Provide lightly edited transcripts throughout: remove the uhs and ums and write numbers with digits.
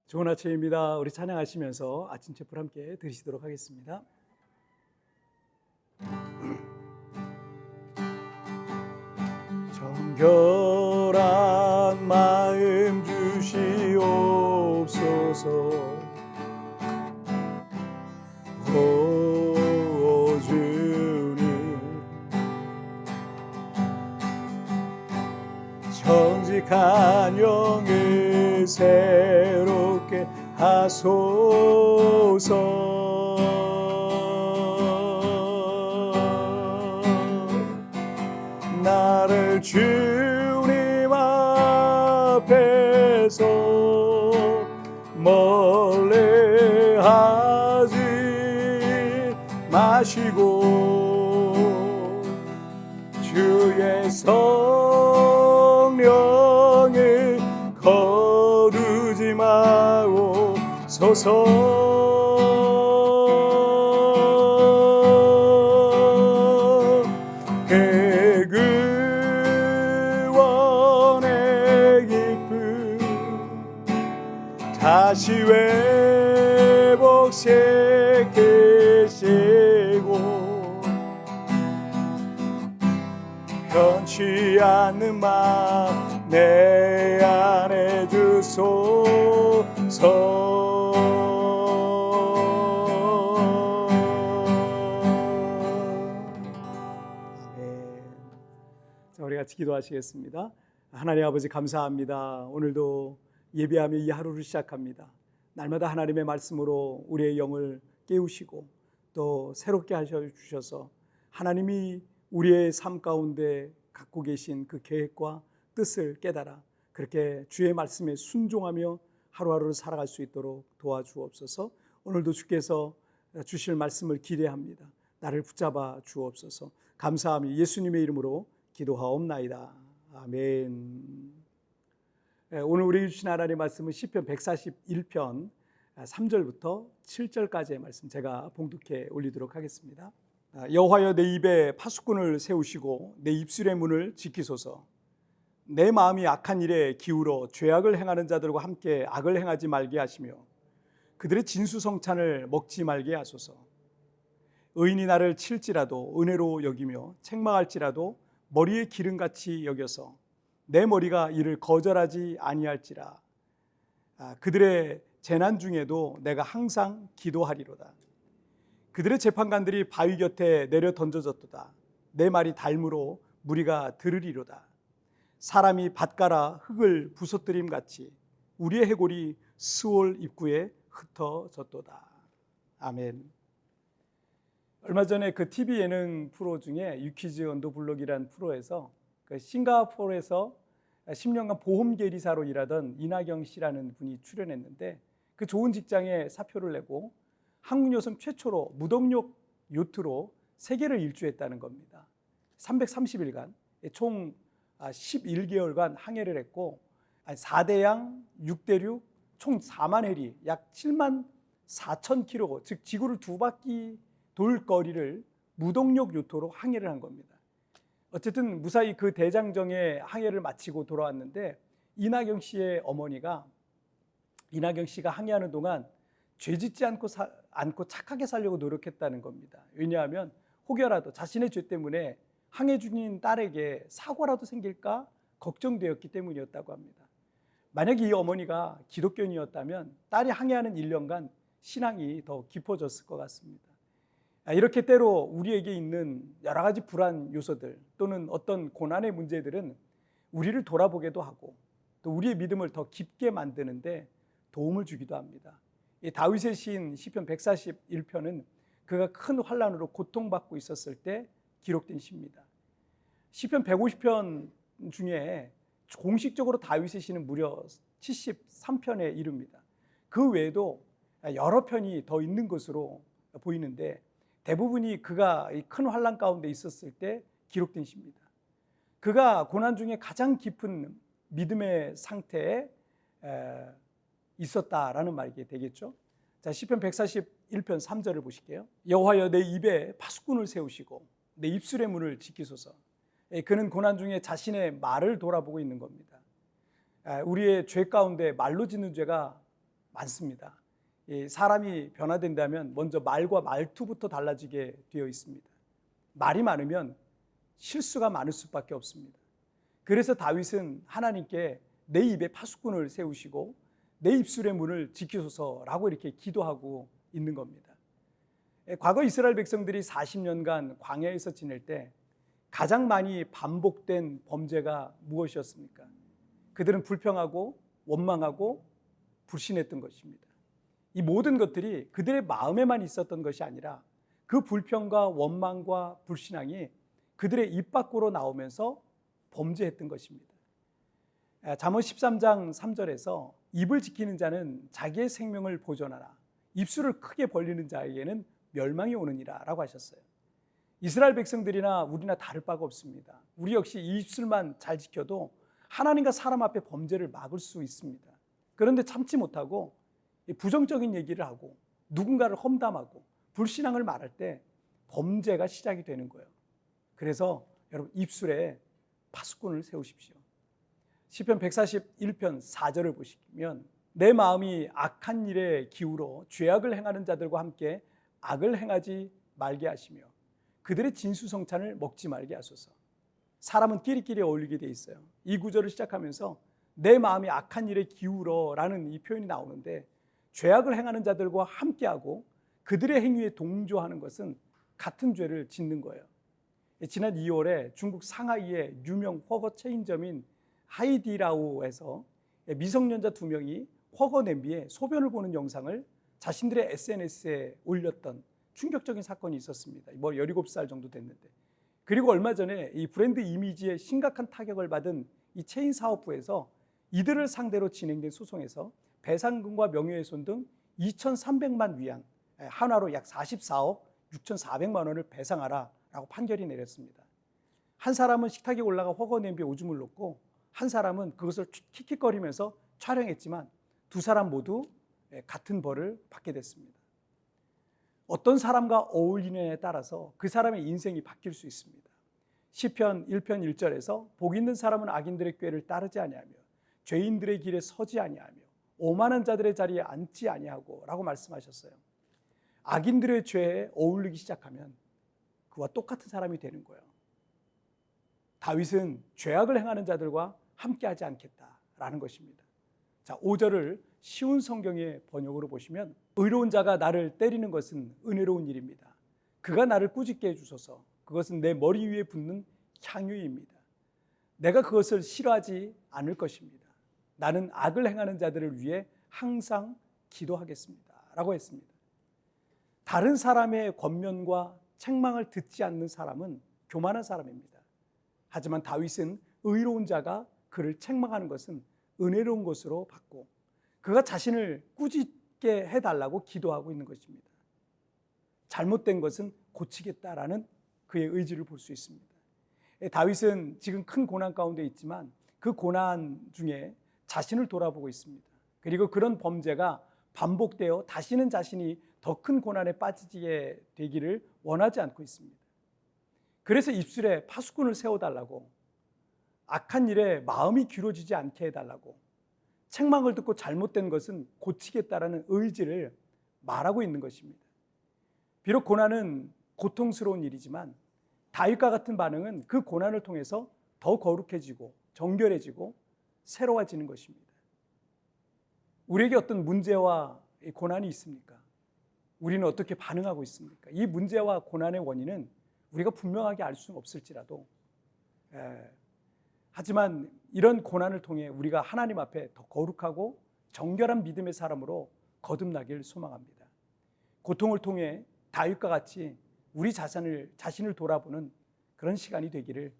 좋은 아침입니다. 우리 찬양하시면서 아침 촛불 함께 드리시도록 하겠습니다. 정결한 마음 주시옵소서. 오 주님, 정직한 영을 새롭게 하소서. 나를 주님 앞에서 멀리하지 마시고 주의 성령을 거두지 마옵소서. 그 구원의 기쁨 다시 회복시키시고 변치 않는 마음 내 안에 주소서. 자, 우리 같이 기도하시겠습니다. 하나님 아버지 감사합니다. 오늘도 예배하며 이 하루를 시작합니다. 날마다 하나님의 말씀으로 우리의 영을 깨우시고 또 새롭게 하셔 주셔서 하나님이 우리의 삶 가운데 갖고 계신 그 계획과 뜻을 깨달아 그렇게 주의 말씀에 순종하며 하루하루를 살아갈 수 있도록 도와주옵소서. 오늘도 주께서 주실 말씀을 기대합니다. 나를 붙잡아 주옵소서. 감사하며 예수님의 이름으로 기도하옵나이다. 아멘. 오늘 우리 주신 하나님의 말씀은 시편 141편 3절부터 7절까지의 말씀 제가 봉독해 올리도록 하겠습니다. 여호와여 내 입에 파수꾼을 세우시고 내 입술의 문을 지키소서. 내 마음이 악한 일에 기울어 죄악을 행하는 자들과 함께 악을 행하지 말게 하시며 그들의 진수성찬을 먹지 말게 하소서. 의인이 나를 칠지라도 은혜로 여기며 책망할지라도 머리에 기름같이 여겨서 내 머리가 이를 거절하지 아니할지라. 그들의 재난 중에도 내가 항상 기도하리로다. 그들의 재판관들이 바위 곁에 내려 던져졌도다. 내 말이 달무로 무리가 들으리로다. 사람이 밭가라 흙을 부서뜨림 같이 우리의 해골이 스올 입구에 흩어졌도다. 아멘. 얼마 전에 그 TV 예능 프로 중에 유퀴즈 언더 블록이라는 프로에서 그 싱가포르에서 10년간 보험 계리사로 일하던 이나경 씨라는 분이 출연했는데 그 좋은 직장에 사표를 내고 한국 여성 최초로 무동력 요트로 세계를 일주했다는 겁니다. 330일간 총 11개월간 항해를 했고 4대양 6대륙 총 4만 해리 약 7만 4천 킬로 즉 지구를 두 바퀴 돌 거리를 무동력 요트로 항해를 한 겁니다. 어쨌든 무사히 그 대장정의 항해를 마치고 돌아왔는데 이나경 씨의 어머니가 이나경 씨가 항해하는 동안 죄짓지 않고 착하게 살려고 노력했다는 겁니다. 왜냐하면 혹여라도 자신의 죄 때문에 항해 중인 딸에게 사고라도 생길까 걱정되었기 때문이었다고 합니다. 만약에 이 어머니가 기독교인이었다면 딸이 항해하는 1년간 신앙이 더 깊어졌을 것 같습니다. 이렇게 때로 우리에게 있는 여러 가지 불안 요소들 또는 어떤 고난의 문제들은 우리를 돌아보게도 하고 또 우리의 믿음을 더 깊게 만드는데 도움을 주기도 합니다. 이 다윗의 시인 시편 141편은 그가 큰 환난으로 고통받고 있었을 때 기록된 시입니다. 시편 150편 중에 공식적으로 다윗의 시는 무려 73편에 이릅니다. 그 외에도 여러 편이 더 있는 것으로 보이는데 대부분이 그가 이 큰 환난 가운데 있었을 때 기록된 시입니다. 그가 고난 중에 가장 깊은 믿음의 상태에 있었다라는 말이 되겠죠. 자, 시편 141편 3절을 보실게요. 여호와여 내 입에 파수꾼을 세우시고 내 입술의 문을 지키소서. 그는 고난 중에 자신의 말을 돌아보고 있는 겁니다. 우리의 죄 가운데 말로 짓는 죄가 많습니다. 사람이 변화된다면 먼저 말과 말투부터 달라지게 되어 있습니다. 말이 많으면 실수가 많을 수밖에 없습니다. 그래서 다윗은 하나님께 내 입에 파수꾼을 세우시고 내 입술의 문을 지키소서라고 이렇게 기도하고 있는 겁니다. 과거 이스라엘 백성들이 40년간 광야에서 지낼 때 가장 많이 반복된 범죄가 무엇이었습니까? 그들은 불평하고 원망하고 불신했던 것입니다. 이 모든 것들이 그들의 마음에만 있었던 것이 아니라 그 불평과 원망과 불신앙이 그들의 입 밖으로 나오면서 범죄했던 것입니다. 잠언 13장 3절에서 입을 지키는 자는 자기의 생명을 보존하나 입술을 크게 벌리는 자에게는 멸망이 오느니라 라고 하셨어요. 이스라엘 백성들이나 우리나 다를 바가 없습니다. 우리 역시 이 입술만 잘 지켜도 하나님과 사람 앞에 범죄를 막을 수 있습니다. 그런데 참지 못하고 부정적인 얘기를 하고 누군가를 험담하고 불신앙을 말할 때 범죄가 시작이 되는 거예요. 그래서 여러분 입술에 파수꾼을 세우십시오. 시편 141편 4절을 보시면 내 마음이 악한 일에 기울어 죄악을 행하는 자들과 함께 악을 행하지 말게 하시며 그들의 진수성찬을 먹지 말게 하소서. 사람은 끼리끼리 어울리게 돼 있어요. 이 구절을 시작하면서 내 마음이 악한 일에 기울어 라는 이 표현이 나오는데 죄악을 행하는 자들과 함께하고 그들의 행위에 동조하는 것은 같은 죄를 짓는 거예요. 지난 2월에 중국 상하이의 유명 훠궈 체인점인 하이디라오에서 미성년자 2명이 훠궈 냄비에 소변을 보는 영상을 자신들의 SNS에 올렸던 충격적인 사건이 있었습니다. 17살 정도 됐는데. 그리고 얼마 전에 이 브랜드 이미지에 심각한 타격을 받은 이 체인 사업부에서 이들을 상대로 진행된 소송에서 배상금과 명예훼손 등 2,300만 위안, 한화로 약 44억 6,400만 원을 배상하라라고 판결이 내렸습니다. 한 사람은 식탁에 올라가 훠궈 냄비에 오줌을 놓고 한 사람은 그것을 킥킥거리면서 촬영했지만 두 사람 모두 같은 벌을 받게 됐습니다. 어떤 사람과 어울리느냐에 따라서 그 사람의 인생이 바뀔 수 있습니다. 시편 1편 1절에서 복 있는 사람은 악인들의 꾀를 따르지 아니하며 죄인들의 길에 서지 아니하며 오만한 자들의 자리에 앉지 아니하고 라고 말씀하셨어요. 악인들의 죄에 어울리기 시작하면 그와 똑같은 사람이 되는 거예요. 다윗은 죄악을 행하는 자들과 함께하지 않겠다라는 것입니다. 자, 5절을 쉬운 성경의 번역으로 보시면 의로운 자가 나를 때리는 것은 은혜로운 일입니다. 그가 나를 꾸짖게 해주소서. 그것은 내 머리 위에 붙는 향유입니다. 내가 그것을 싫어하지 않을 것입니다. 나는 악을 행하는 자들을 위해 항상 기도하겠습니다 라고 했습니다. 다른 사람의 권면과 책망을 듣지 않는 사람은 교만한 사람입니다. 하지만 다윗은 의로운 자가 그를 책망하는 것은 은혜로운 것으로 받고 그가 자신을 꾸짖게 해달라고 기도하고 있는 것입니다. 잘못된 것은 고치겠다라는 그의 의지를 볼 수 있습니다. 다윗은 지금 큰 고난 가운데 있지만 그 고난 중에 자신을 돌아보고 있습니다. 그리고 그런 범죄가 반복되어 다시는 자신이 더 큰 고난에 빠지게 되기를 원하지 않고 있습니다. 그래서 입술에 파수꾼을 세워달라고, 악한 일에 마음이 기울어지지 않게 해달라고, 책망을 듣고 잘못된 것은 고치겠다라는 의지를 말하고 있는 것입니다. 비록 고난은 고통스러운 일이지만 다윗과 같은 반응은 그 고난을 통해서 더 거룩해지고 정결해지고 새로워지는 것입니다. 우리에게 어떤 문제와 고난이 있습니까? 우리는 어떻게 반응하고 있습니까? 이 문제와 고난의 원인은 우리가 분명하게 알 수는 없을지라도 하지만 이런 고난을 통해 우리가 하나님 앞에 더 거룩하고 정결한 믿음의 사람으로 거듭나길 소망합니다. 고통을 통해 다윗과 같이 우리 자신을 돌아보는 그런 시간이 되기를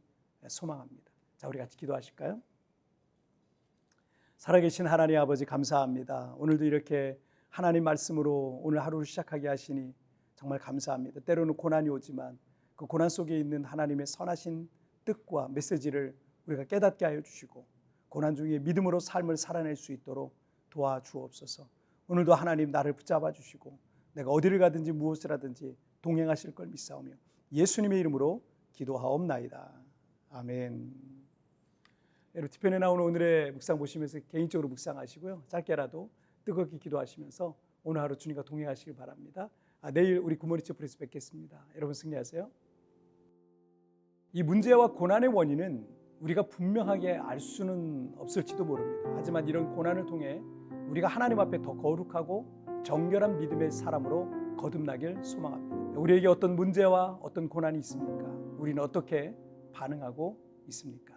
소망합니다. 자, 우리 같이 기도하실까요? 살아계신 하나님 아버지 감사합니다. 오늘도 이렇게 하나님 말씀으로 오늘 하루를 시작하게 하시니 정말 감사합니다. 때로는 고난이 오지만 그 고난 속에 있는 하나님의 선하신 뜻과 메시지를 우리가 깨닫게 하여 주시고 고난 중에 믿음으로 삶을 살아낼 수 있도록 도와주옵소서. 오늘도 하나님 나를 붙잡아 주시고 내가 어디를 가든지 무엇을 하든지 동행하실 걸 믿사오며 예수님의 이름으로 기도하옵나이다. 아멘. 여러분, 티편에 나오는 오늘의 묵상 보시면서 개인적으로 묵상하시고요. 짧게라도 뜨겁게 기도하시면서 오늘 하루 주님과 동행하시길 바랍니다. 내일 우리 굿모닝 프레스 뵙겠습니다. 여러분 승리하세요. 이 문제와 고난의 원인은 우리가 분명하게 알 수는 없을지도 모릅니다. 하지만 이런 고난을 통해 우리가 하나님 앞에 더 거룩하고 정결한 믿음의 사람으로 거듭나길 소망합니다. 우리에게 어떤 문제와 어떤 고난이 있습니까? 우리는 어떻게 반응하고 있습니까?